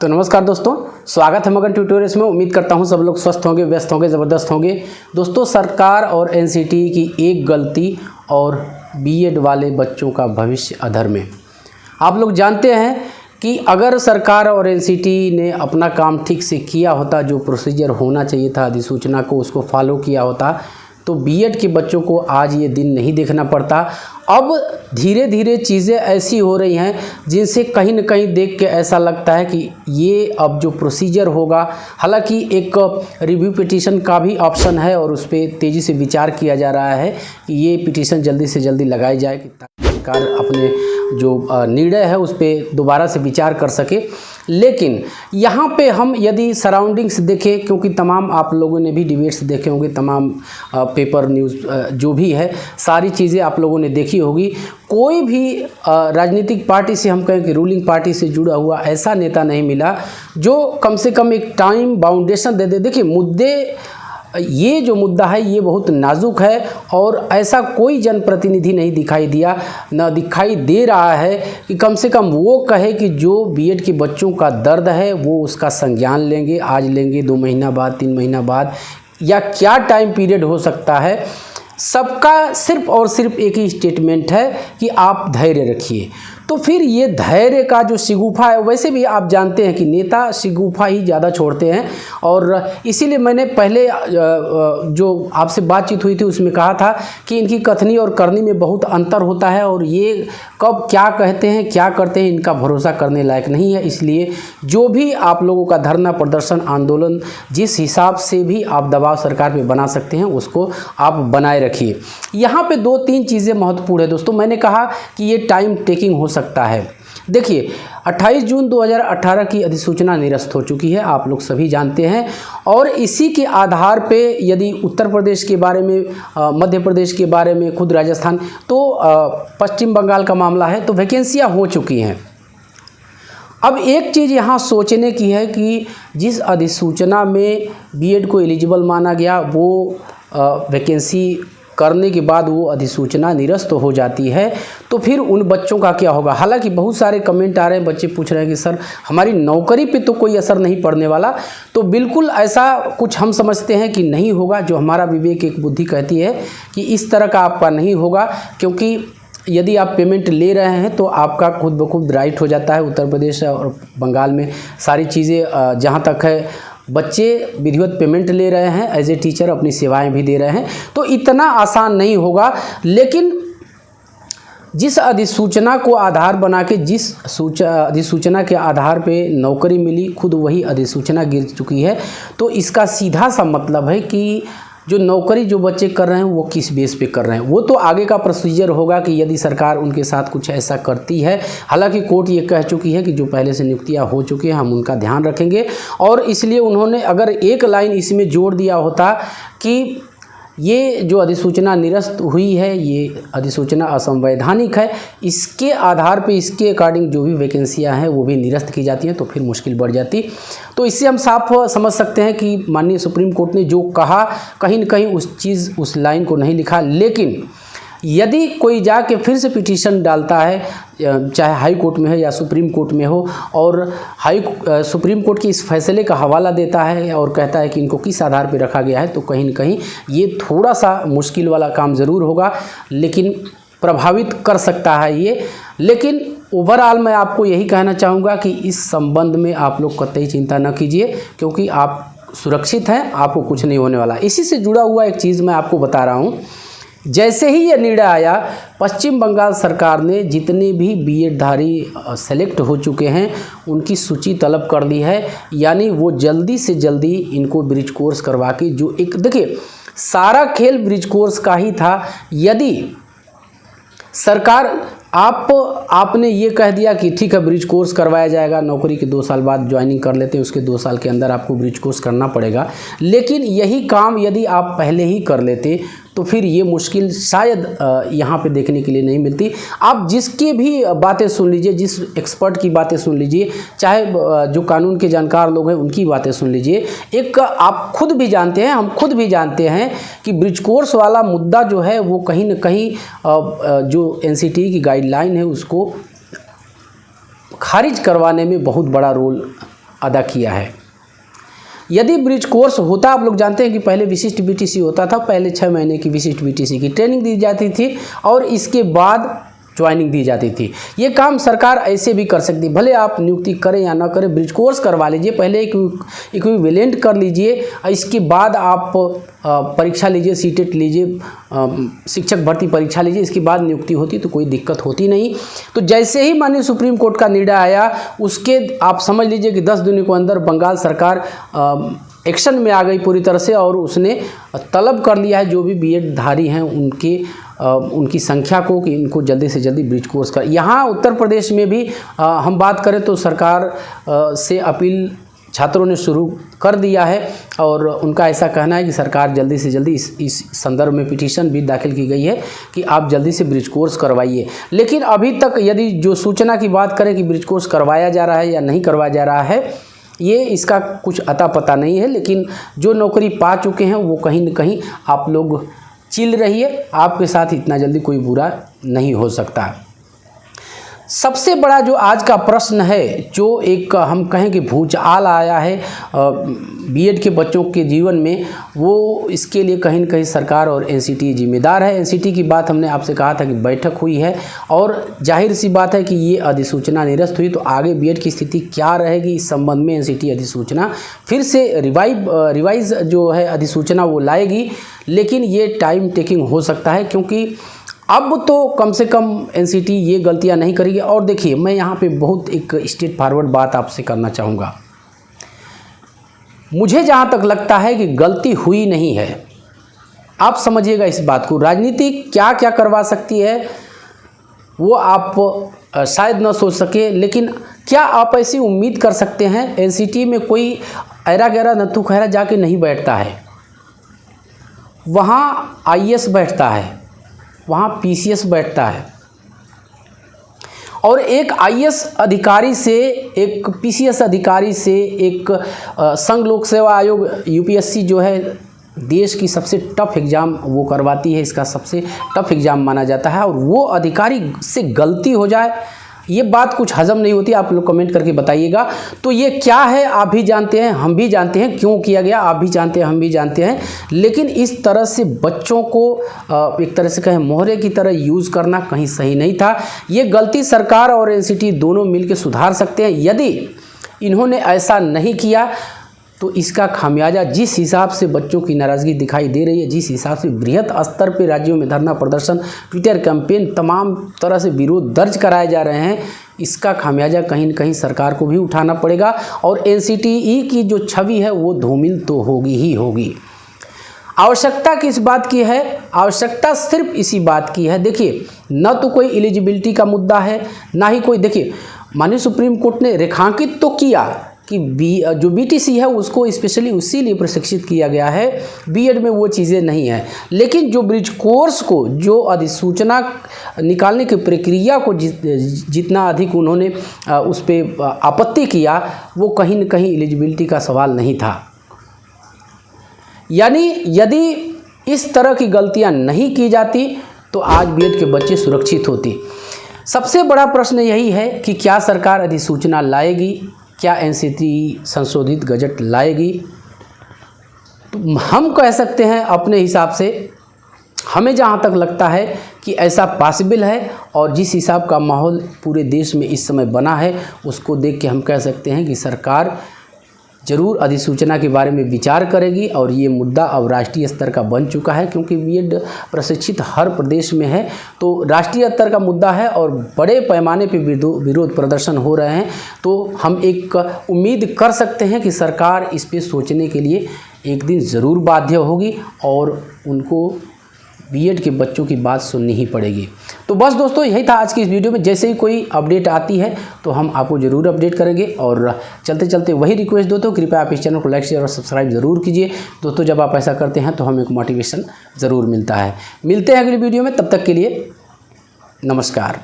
तो नमस्कार दोस्तों, स्वागत है मगन ट्यूटोरियल्स में। उम्मीद करता हूं सब लोग स्वस्थ होंगे, व्यस्त होंगे, ज़बरदस्त होंगे। दोस्तों, सरकार और एनसीटी की एक गलती और बीएड वाले बच्चों का भविष्य अधर में। आप लोग जानते हैं कि अगर सरकार और एनसीटी ने अपना काम ठीक से किया होता, जो प्रोसीजर होना चाहिए था अधिसूचना को, उसको फॉलो किया होता, तो बीएड के बच्चों को आज ये दिन नहीं देखना पड़ता। अब धीरे धीरे चीज़ें ऐसी हो रही हैं जिनसे कहीं न कहीं देख के ऐसा लगता है कि ये अब जो प्रोसीजर होगा, हालांकि एक रिव्यू पिटीशन का भी ऑप्शन है और उस पर तेज़ी से विचार किया जा रहा है कि ये पिटीशन जल्दी से जल्दी लगाई जाए कि सरकार अपने जो निर्णय है उस पर दोबारा से विचार कर सके। लेकिन यहाँ पे हम यदि सराउंडिंग्स देखें, क्योंकि तमाम आप लोगों ने भी डिबेट्स देखे होंगे, तमाम पेपर न्यूज़ जो भी है सारी चीज़ें आप लोगों ने देखी होगी। कोई भी राजनीतिक पार्टी से, हम कहें कि रूलिंग पार्टी से जुड़ा हुआ ऐसा नेता नहीं मिला जो कम से कम एक टाइम बाउंडेशन दे दे। देखिए, ये जो मुद्दा है ये बहुत नाजुक है और ऐसा कोई जनप्रतिनिधि नहीं दिखाई दिया, न दिखाई दे रहा है कि कम से कम वो कहे कि जो बीएड के बच्चों का दर्द है वो उसका संज्ञान लेंगे, आज लेंगे, 2 महीना बाद, 3 महीना बाद, या क्या टाइम पीरियड हो सकता है। सबका सिर्फ और सिर्फ एक ही स्टेटमेंट है कि आप धैर्य रखिए। तो फिर ये धैर्य का जो शिगुफा है, वैसे भी आप जानते हैं कि नेता शिगुफा ही ज़्यादा छोड़ते हैं, और इसीलिए मैंने पहले जो आपसे बातचीत हुई थी उसमें कहा था कि इनकी कथनी और करनी में बहुत अंतर होता है और ये कब क्या कहते हैं, क्या करते हैं, इनका भरोसा करने लायक नहीं है। इसलिए जो भी आप लोगों का धरना, प्रदर्शन, आंदोलन, जिस हिसाब से भी आप दबाव सरकार पे बना सकते हैं उसको आप बनाए रखिए। यहाँ पे 2-3 चीज़ें महत्वपूर्ण है दोस्तों। मैंने कहा कि ये टाइम टेकिंग हो सकता है। देखिए, 28 जून 2018 की अधिसूचना निरस्त हो चुकी है, आप लोग सभी जानते हैं, और इसी के आधार पे यदि उत्तर प्रदेश के बारे में, मध्य प्रदेश के बारे में, खुद राजस्थान, तो पश्चिम बंगाल का मामला है, तो वैकेंसियाँ हो चुकी हैं। अब एक चीज़ यहाँ सोचने की है कि जिस अधिसूचना में बीएड को एलिजिबल माना गया, वो वैकेंसी करने के बाद वो अधिसूचना निरस्त हो जाती है, तो फिर उन बच्चों का क्या होगा। हालांकि बहुत सारे कमेंट आ रहे हैं, बच्चे पूछ रहे हैं कि सर हमारी नौकरी पे तो कोई असर नहीं पड़ने वाला। तो बिल्कुल ऐसा कुछ हम समझते हैं कि नहीं होगा। जो हमारा विवेक, एक बुद्धि कहती है कि इस तरह का आपका नहीं होगा, क्योंकि यदि आप पेमेंट ले रहे हैं तो आपका खुद ब खुद राइट हो जाता है। उत्तर प्रदेश और बंगाल में सारी चीज़ें जहाँ तक है, बच्चे विधिवत पेमेंट ले रहे हैं, एज ए टीचर अपनी सेवाएं भी दे रहे हैं, तो इतना आसान नहीं होगा। लेकिन जिस अधिसूचना को आधार बना के, जिस अधिसूचना के आधार पे नौकरी मिली, खुद वही अधिसूचना गिर चुकी है। तो इसका सीधा सा मतलब है कि जो नौकरी जो बच्चे कर रहे हैं वो किस बेस पे कर रहे हैं, वो तो आगे का प्रोसीजर होगा कि यदि सरकार उनके साथ कुछ ऐसा करती है। हालांकि कोर्ट ये कह चुकी है कि जो पहले से नियुक्तियां हो चुकी हैं हम उनका ध्यान रखेंगे, और इसलिए उन्होंने अगर एक लाइन इसमें जोड़ दिया होता कि ये जो अधिसूचना निरस्त हुई है, ये अधिसूचना असंवैधानिक है, इसके आधार पे, इसके अकॉर्डिंग जो भी वैकेंसियां हैं वो भी निरस्त की जाती हैं, तो फिर मुश्किल बढ़ जाती। तो इससे हम साफ समझ सकते हैं कि माननीय सुप्रीम कोर्ट ने जो कहा, कहीं न कहीं उस लाइन को नहीं लिखा। लेकिन यदि कोई जाके फिर से पिटीशन डालता है, चाहे हाई कोर्ट में हो या सुप्रीम कोर्ट में हो, और सुप्रीम कोर्ट के इस फैसले का हवाला देता है और कहता है कि इनको किस आधार पर रखा गया है, तो कहीं न कहीं ये थोड़ा सा मुश्किल वाला काम ज़रूर होगा, लेकिन प्रभावित कर सकता है ये। लेकिन ओवरऑल मैं आपको यही कहना चाहूँगा कि इस संबंध में आप लोग कतई चिंता न कीजिए, क्योंकि आप सुरक्षित हैं, आपको कुछ नहीं होने वाला। इसी से जुड़ा हुआ एक चीज़ मैं आपको बता रहा हूँ। जैसे ही ये निर्णय आया, पश्चिम बंगाल सरकार ने जितने भी बीएड धारी सेलेक्ट हो चुके हैं उनकी सूची तलब कर ली है। यानी वो जल्दी से जल्दी इनको ब्रिज कोर्स करवा के, जो एक, देखिए, सारा खेल ब्रिज कोर्स का ही था। यदि सरकार आपने ये कह दिया कि ठीक है ब्रिज कोर्स करवाया जाएगा, नौकरी के 2 साल बाद ज्वाइनिंग कर लेते हैं, उसके 2 साल के अंदर आपको ब्रिज कोर्स करना पड़ेगा, लेकिन यही काम यदि आप पहले ही कर लेते तो फिर ये मुश्किल शायद यहाँ पे देखने के लिए नहीं मिलती। आप जिसकी भी बातें सुन लीजिए, जिस एक्सपर्ट की बातें सुन लीजिए, चाहे जो कानून के जानकार लोग हैं उनकी बातें सुन लीजिए, एक आप खुद भी जानते हैं, हम खुद भी जानते हैं कि ब्रिज कोर्स वाला मुद्दा जो है वो कहीं न कहीं जो एनसीटी की गाइडलाइन है उसको खारिज करवाने में बहुत बड़ा रोल अदा किया है। यदि ब्रिज कोर्स होता, आप लोग जानते हैं कि पहले विशिष्ट बीटीसी होता था, पहले 6 महीने की विशिष्ट बीटीसी की ट्रेनिंग दी जाती थी और इसके बाद ज्वाइनिंग दी जाती थी। ये काम सरकार ऐसे भी कर सकती, भले आप नियुक्ति करें या ना करें, ब्रिज कोर्स करवा लीजिए, पहले इक्विवेलेंट कर लीजिए, इसके बाद आप परीक्षा लीजिए, सीटेट लीजिए, शिक्षक भर्ती परीक्षा लीजिए, इसके बाद नियुक्ति होती तो कोई दिक्कत होती नहीं। तो जैसे ही माननीय सुप्रीम कोर्ट का निर्णय आया, उसके आप समझ लीजिए कि 10 दिनों के अंदर बंगाल सरकार एक्शन में आ गई पूरी तरह से और उसने तलब कर लिया है जो भी बीएड धारी हैं उनकी संख्या को कि इनको जल्दी से जल्दी ब्रिज कोर्स कर। यहाँ उत्तर प्रदेश में भी हम बात करें तो सरकार से अपील छात्रों ने शुरू कर दिया है और उनका ऐसा कहना है कि सरकार जल्दी से जल्दी इस संदर्भ में पिटीशन भी दाखिल की गई है कि आप जल्दी से ब्रिज कोर्स करवाइए। लेकिन अभी तक यदि जो सूचना की बात करें कि ब्रिज कोर्स करवाया जा रहा है या नहीं करवाया जा रहा है, ये इसका कुछ अता पता नहीं है। लेकिन जो नौकरी पा चुके हैं वो कहीं न कहीं आप लोग चिल रहिए, आपके साथ इतना जल्दी कोई बुरा नहीं हो सकता। सबसे बड़ा जो आज का प्रश्न है, जो एक हम कहें कि भूचाल आया है बीएड के बच्चों के जीवन में, वो इसके लिए कहीं न कहीं सरकार और एनसीटी जिम्मेदार है। एनसीटी की बात हमने आपसे कहा था कि बैठक हुई है और जाहिर सी बात है कि ये अधिसूचना निरस्त हुई तो आगे बीएड की स्थिति क्या रहेगी, इस संबंध में एनसीटी अधिसूचना फिर से रिवाइज जो है अधिसूचना वो लाएगी। लेकिन ये टाइम टेकिंग हो सकता है क्योंकि अब तो कम से कम एनसीटी ये गलतियां नहीं करेगी। और देखिए, मैं यहाँ पे बहुत एक स्ट्रेट फॉरवर्ड बात आपसे करना चाहूँगा। मुझे जहाँ तक लगता है कि गलती हुई नहीं है, आप समझिएगा इस बात को। राजनीति क्या क्या करवा सकती है वो आप शायद न सोच सके, लेकिन क्या आप ऐसी उम्मीद कर सकते हैं एनसीटी में कोई ऐरा गैरा नत्थू खैरा जाके नहीं बैठता है। वहाँ आईएएस बैठता है, वहाँ पीसीएस बैठता है और एक आईएएस अधिकारी से, एक पीसीएस अधिकारी से, एक संघ लोक सेवा आयोग यूपीएससी जो है देश की सबसे टफ एग्ज़ाम वो करवाती है, इसका सबसे टफ एग्ज़ाम माना जाता है और वो अधिकारी से गलती हो जाए, ये बात कुछ हजम नहीं होती। आप लोग कमेंट करके बताइएगा। तो ये क्या है आप भी जानते हैं, हम भी जानते हैं, क्यों किया गया आप भी जानते हैं, हम भी जानते हैं। लेकिन इस तरह से बच्चों को एक तरह से कहें मोहरे की तरह यूज़ करना कहीं सही नहीं था। ये गलती सरकार और एनसीटी दोनों मिलकर सुधार सकते हैं। यदि इन्होंने ऐसा नहीं किया तो इसका खामियाजा जिस हिसाब से बच्चों की नाराज़गी दिखाई दे रही है, जिस हिसाब से बृहत स्तर पर राज्यों में धरना प्रदर्शन, ट्विटर कैंपेन, तमाम तरह से विरोध दर्ज कराए जा रहे हैं, इसका खामियाजा कहीं न कहीं सरकार को भी उठाना पड़ेगा और एनसीटीई की जो छवि है वो धूमिल तो होगी ही होगी। आवश्यकता किस बात की है? आवश्यकता सिर्फ इसी बात की है। देखिए, न तो कोई एलिजिबिलिटी का मुद्दा है, ना ही कोई, देखिए माननीय सुप्रीम कोर्ट ने रेखांकित तो किया कि जो बीटीसी है उसको स्पेशली उसी लिए प्रशिक्षित किया गया है, बीएड में वो चीज़ें नहीं हैं। लेकिन जो ब्रिज कोर्स को, जो अधिसूचना निकालने की प्रक्रिया को जितना अधिक उन्होंने उस पर आपत्ति किया, वो कहीं न कहीं एलिजिबिलिटी का सवाल नहीं था। यानी यदि इस तरह की गलतियां नहीं की जाती तो आज बीएड के बच्चे सुरक्षित होते। सबसे बड़ा प्रश्न यही है कि क्या सरकार अधिसूचना लाएगी, क्या एनसीटी संशोधित गजट लाएगी? तो हम कह सकते हैं अपने हिसाब से, हमें जहाँ तक लगता है कि ऐसा पॉसिबल है और जिस हिसाब का माहौल पूरे देश में इस समय बना है उसको देख के हम कह सकते हैं कि सरकार ज़रूर अधिसूचना के बारे में विचार करेगी और ये मुद्दा अब राष्ट्रीय स्तर का बन चुका है क्योंकि बीएड प्रशिक्षित हर प्रदेश में है, तो राष्ट्रीय स्तर का मुद्दा है और बड़े पैमाने पे विरोध प्रदर्शन हो रहे हैं। तो हम एक उम्मीद कर सकते हैं कि सरकार इस पे सोचने के लिए एक दिन ज़रूर बाध्य होगी और उनको बीएड के बच्चों की बात सुननी ही पड़ेगी। तो बस दोस्तों, यही था आज की इस वीडियो में। जैसे ही कोई अपडेट आती है तो हम आपको ज़रूर अपडेट करेंगे और चलते चलते वही रिक्वेस्ट दोस्तों, कृपया आप इस चैनल को लाइक शेयर और सब्सक्राइब ज़रूर कीजिए दोस्तों। जब आप ऐसा करते हैं तो हमें एक मोटिवेशन ज़रूर मिलता है। मिलते हैं अगली वीडियो में, तब तक के लिए नमस्कार।